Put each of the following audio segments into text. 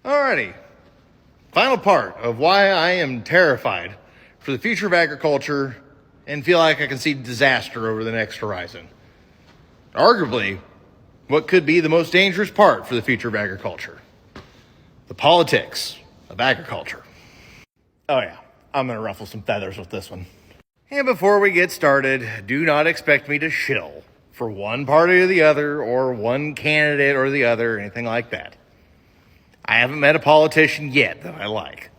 Alrighty, final part of why I am terrified for the future of agriculture and feel like I can see disaster over the next horizon. Arguably, what could be the most dangerous part for the future of agriculture: the politics of agriculture. Oh yeah, I'm gonna ruffle some feathers with this one. And before we get started, do not expect me to shill for one party or the other, or one candidate or the other, or anything like that. I haven't met a politician yet that I like,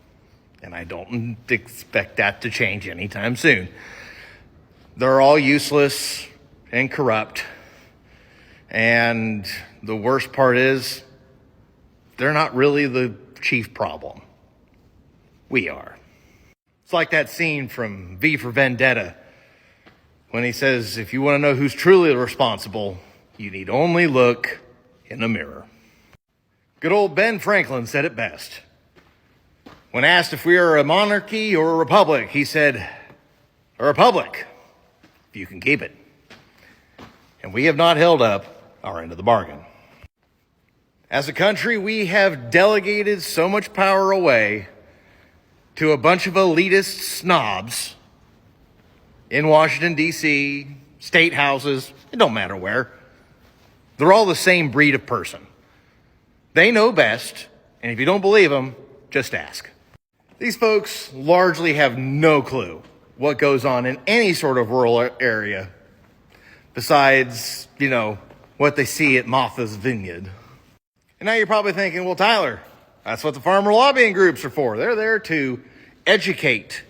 and I don't expect that to change anytime soon. They're all useless and corrupt, and the worst part is they're not really the chief problem. We are. It's like that scene from V for Vendetta when he says, if you want to know who's truly responsible, you need only look in a mirror. Good old Ben Franklin said it best. When asked if we are a monarchy or a republic, he said, a republic, if you can keep it. And we have not held up our end of the bargain. As a country, we have delegated so much power away to a bunch of elitist snobs in Washington, D.C., state houses, it don't matter where. They're all the same breed of person. They know best, and if you don't believe them, just ask. These folks largely have no clue what goes on in any sort of rural area besides, what they see at Martha's Vineyard. And now you're probably thinking, well, Tyler, that's what the farmer lobbying groups are for. They're there to educate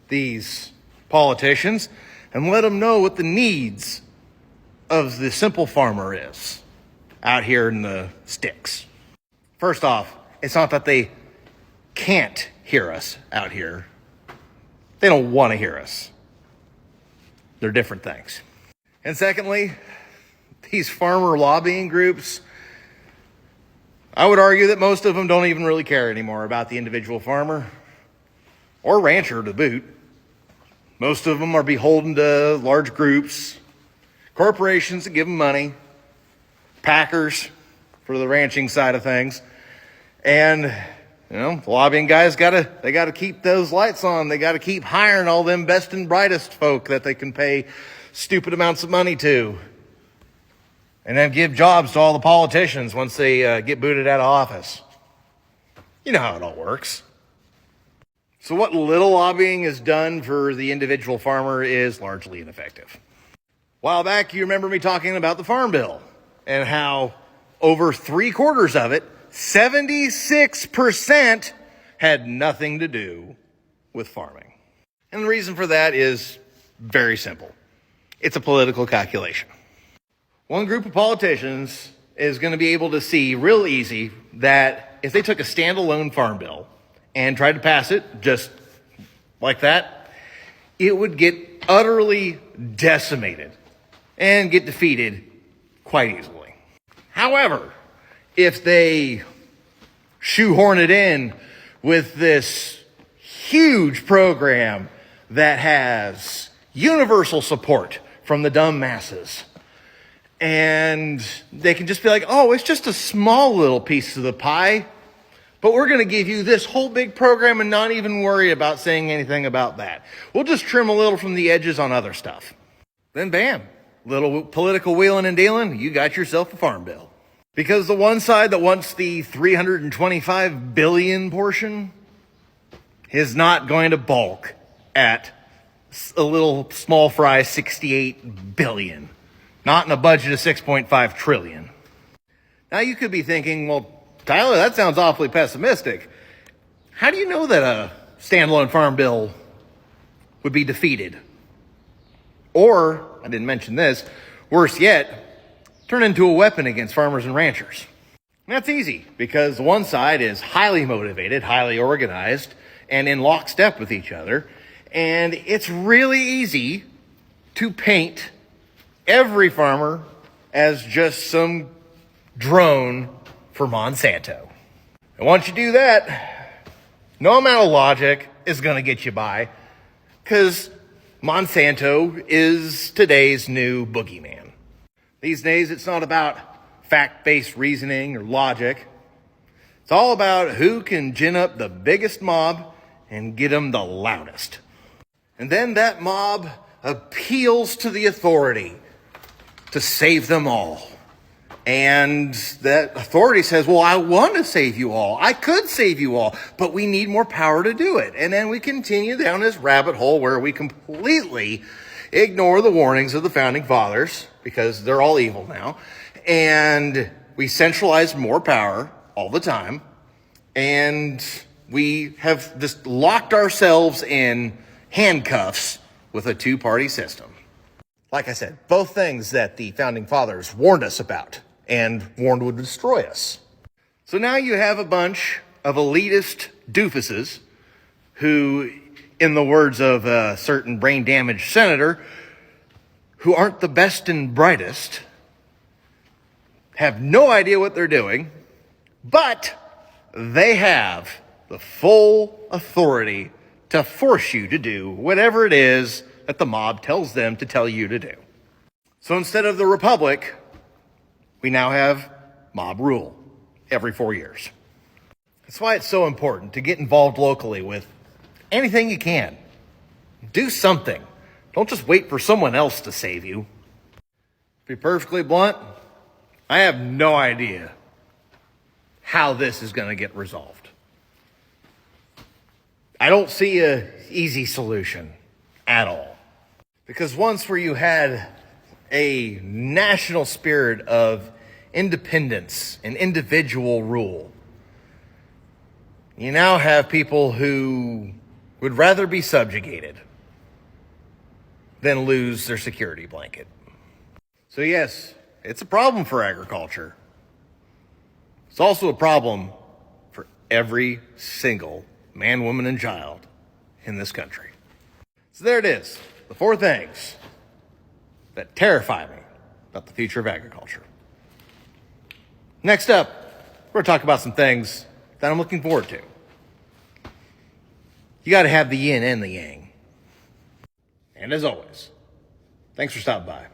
these politicians and let them know what the needs of the simple farmer is out here in the sticks. First off, it's not that they can't hear us out here. They don't want to hear us. They're different things. And secondly, these farmer lobbying groups, I would argue that most of them don't even really care anymore about the individual farmer or rancher to boot. Most of them are beholden to large groups, corporations that give them money, packers for the ranching side of things. And, the lobbying guys gotta keep those lights on. They gotta keep hiring all them best and brightest folk that they can pay stupid amounts of money to. And then give jobs to all the politicians once they get booted out of office. You know how it all works. So what little lobbying is done for the individual farmer is largely ineffective. A while back, you remember me talking about the Farm Bill and how over 3/4 of it, 76%, had nothing to do with farming. And the reason for that is very simple. It's a political calculation. One group of politicians is going to be able to see real easy that if they took a standalone farm bill and tried to pass it just like that, it would get utterly decimated and get defeated quite easily. However, if they shoehorn it in with this huge program that has universal support from the dumb masses, and they can just be like, oh, it's just a small little piece of the pie, but we're going to give you this whole big program and not even worry about saying anything about that. We'll just trim a little from the edges on other stuff. Then bam, little political wheeling and dealing, you got yourself a farm bill. Because the one side that wants the $325 billion portion is not going to balk at a little small fry $68 billion. Not in a budget of $6.5 trillion. Now you could be thinking, well, Tyler, that sounds awfully pessimistic. How do you know that a standalone farm bill would be defeated? Or, I didn't mention this, worse yet, turn into a weapon against farmers and ranchers? And that's easy, because one side is highly motivated, highly organized, and in lockstep with each other. And it's really easy to paint every farmer as just some drone for Monsanto. And once you do that, no amount of logic is going to get you by, because Monsanto is today's new boogeyman. These days, it's not about fact-based reasoning or logic. It's all about who can gin up the biggest mob and get them the loudest. And then that mob appeals to the authority to save them all. And that authority says, well, I want to save you all. I could save you all, but we need more power to do it. And then we continue down this rabbit hole where we completely ignore the warnings of the founding fathers because they're all evil now. And we centralize more power all the time. And we have just locked ourselves in handcuffs with a two-party system. Like I said, both things that the founding fathers warned us about and warned would destroy us. So now you have a bunch of elitist doofuses who, in the words of a certain brain-damaged senator, who aren't the best and brightest, have no idea what they're doing, but they have the full authority to force you to do whatever it is that the mob tells them to tell you to do. So instead of the republic, we now have mob rule every 4 years. That's why it's so important to get involved locally with anything you can. Do something. Don't just wait for someone else to save you. To be perfectly blunt, I have no idea how this is going to get resolved. I don't see an easy solution at all. Because once where you had a national spirit of independence and individual rule, you now have people who would rather be subjugated than lose their security blanket. So yes, it's a problem for agriculture. It's also a problem for every single man, woman, and child in this country. So there it is, the 4 things that terrify me about the future of agriculture. Next up, we're going to talk about some things that I'm looking forward to. You got to have the yin and the yang. And as always, thanks for stopping by.